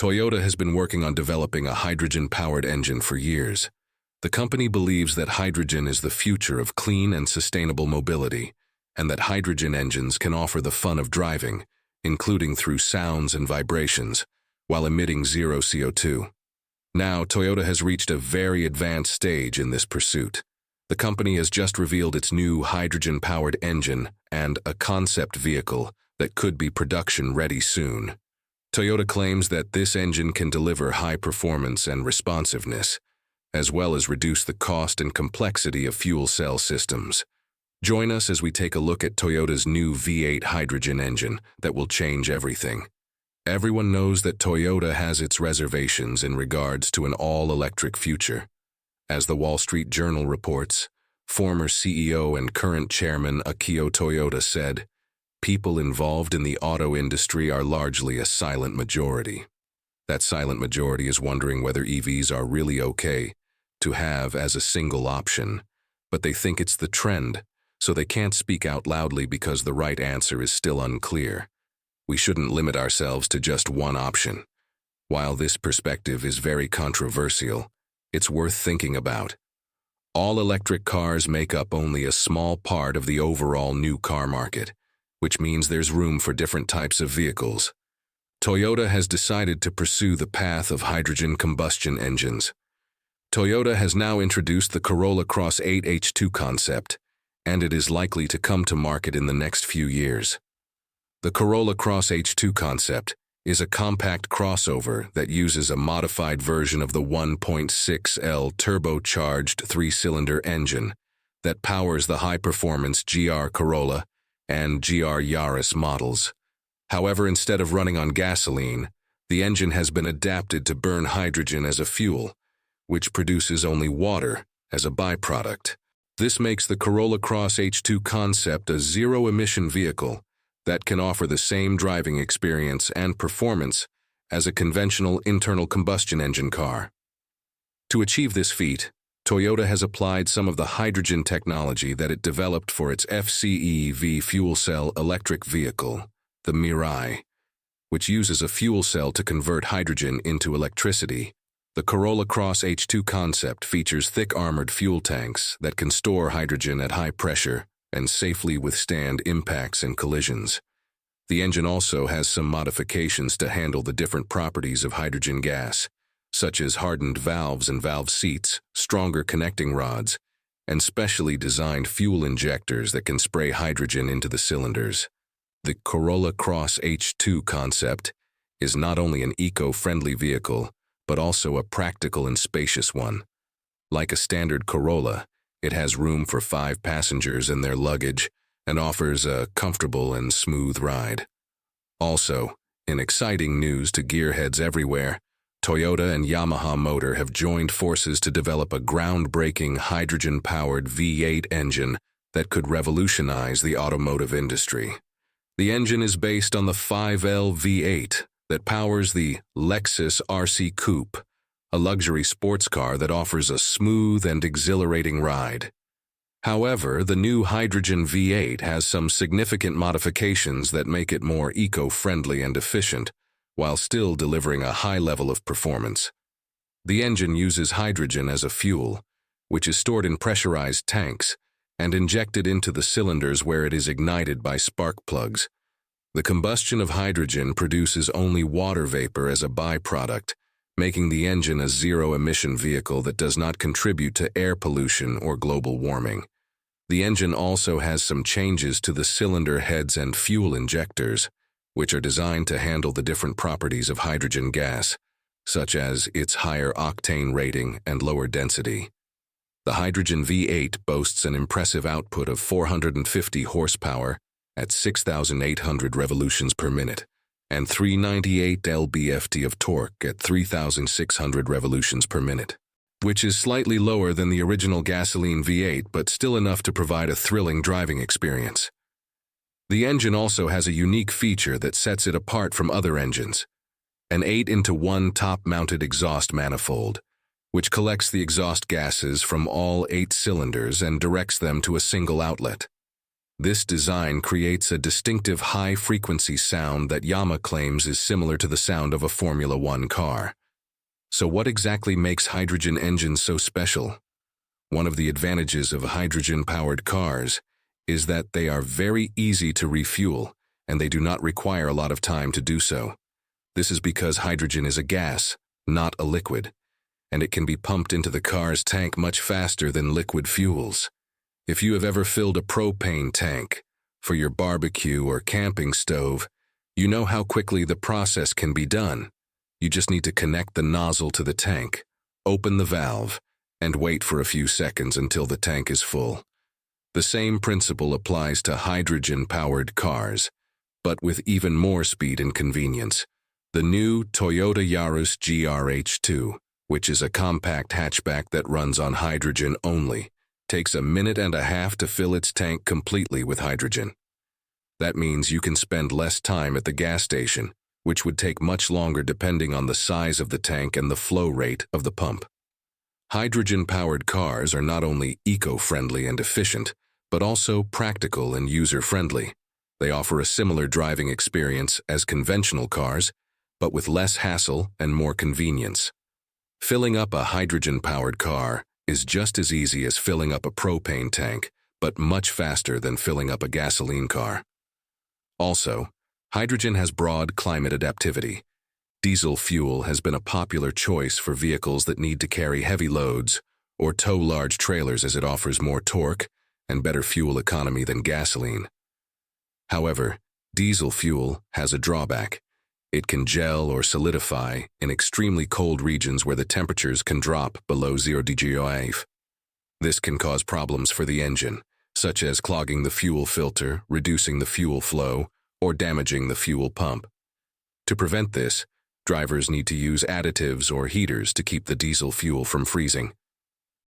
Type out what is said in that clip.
Toyota has been working on developing a hydrogen-powered engine for years. The company believes that hydrogen is the future of clean and sustainable mobility, and that hydrogen engines can offer the fun of driving, including through sounds and vibrations, while emitting zero CO2. Now, Toyota has reached a very advanced stage in this pursuit. The company has just revealed its new hydrogen-powered engine and a concept vehicle that could be production-ready soon. Toyota claims that this engine can deliver high performance and responsiveness, as well as reduce the cost and complexity of fuel cell systems. Join us as we take a look at Toyota's new V8 hydrogen engine that will change everything. Everyone knows that Toyota has its reservations in regards to an all-electric future. As the Wall Street Journal reports, former CEO and current chairman Akio Toyoda said, "People involved in the auto industry are largely a silent majority. That silent majority is wondering whether EVs are really okay to have as a single option, but they think it's the trend, so they can't speak out loudly because the right answer is still unclear. We shouldn't limit ourselves to just one option. While this perspective is very controversial, it's worth thinking about. All-electric cars make up only a small part of the overall new car market, which means there's room for different types of vehicles. Toyota has decided to pursue the path of hydrogen combustion engines. Toyota has now introduced the Corolla Cross H2 concept, and it is likely to come to market in the next few years. The Corolla Cross H2 concept is a compact crossover that uses a modified version of the 1.6L turbocharged three-cylinder engine that powers the high-performance GR Corolla and GR Yaris models. However, instead of running on gasoline, the engine has been adapted to burn hydrogen as a fuel, which produces only water as a byproduct. This makes the Corolla Cross H2 concept a zero-emission vehicle that can offer the same driving experience and performance as a conventional internal combustion engine car. To achieve this feat, Toyota has applied some of the hydrogen technology that it developed for its FCEV fuel cell electric vehicle, the Mirai, which uses a fuel cell to convert hydrogen into electricity. The Corolla Cross H2 concept features thick armored fuel tanks that can store hydrogen at high pressure and safely withstand impacts and collisions. The engine also has some modifications to handle the different properties of hydrogen gas, such as hardened valves and valve seats, stronger connecting rods, and specially designed fuel injectors that can spray hydrogen into the cylinders. The Corolla Cross H2 concept is not only an eco-friendly vehicle, but also a practical and spacious one. Like a standard Corolla, it has room for 5 passengers and their luggage and offers a comfortable and smooth ride. Also, in exciting news to gearheads everywhere, Toyota and Yamaha Motor have joined forces to develop a groundbreaking hydrogen-powered V8 engine that could revolutionize the automotive industry. The engine is based on the 5L V8 that powers the Lexus RC Coupe, a luxury sports car that offers a smooth and exhilarating ride. However, the new hydrogen V8 has some significant modifications that make it more eco-friendly and efficient, while still delivering a high level of performance. The engine uses hydrogen as a fuel, which is stored in pressurized tanks and injected into the cylinders where it is ignited by spark plugs. The combustion of hydrogen produces only water vapor as a byproduct, making the engine a zero-emission vehicle that does not contribute to air pollution or global warming. The engine also has some changes to the cylinder heads and fuel injectors, which are designed to handle the different properties of hydrogen gas, such as its higher octane rating and lower density. The hydrogen V8 boasts an impressive output of 450 horsepower at 6,800 revolutions per minute, and 398 lb-ft of torque at 3,600 revolutions per minute, which is slightly lower than the original gasoline V8 but still enough to provide a thrilling driving experience. The engine also has a unique feature that sets it apart from other engines: an 8-into-1 top-mounted exhaust manifold, which collects the exhaust gases from all 8 cylinders and directs them to a single outlet. This design creates a distinctive high-frequency sound that Yamaha claims is similar to the sound of a Formula One car. So what exactly makes hydrogen engines so special? One of the advantages of hydrogen-powered cars is that they are very easy to refuel, and they do not require a lot of time to do so. This is because hydrogen is a gas, not a liquid, and it can be pumped into the car's tank much faster than liquid fuels. If you have ever filled a propane tank for your barbecue or camping stove, you know how quickly the process can be done. You just need to connect the nozzle to the tank, open the valve, and wait for a few seconds until the tank is full. The same principle applies to hydrogen-powered cars, but with even more speed and convenience. The new Toyota Yaris GR-H2, which is a compact hatchback that runs on hydrogen only, takes 1.5 minutes to fill its tank completely with hydrogen. That means you can spend less time at the gas station, which would take much longer depending on the size of the tank and the flow rate of the pump. Hydrogen-powered cars are not only eco-friendly and efficient, but also practical and user-friendly. They offer a similar driving experience as conventional cars, but with less hassle and more convenience. Filling up a hydrogen-powered car is just as easy as filling up a propane tank, but much faster than filling up a gasoline car. Also, hydrogen has broad climate adaptivity. Diesel fuel has been a popular choice for vehicles that need to carry heavy loads or tow large trailers as it offers more torque and better fuel economy than gasoline. However, diesel fuel has a drawback. It can gel or solidify in extremely cold regions where the temperatures can drop below 0 degrees. This can cause problems for the engine, such as clogging the fuel filter, reducing the fuel flow, or damaging the fuel pump. To prevent this, drivers need to use additives or heaters to keep the diesel fuel from freezing.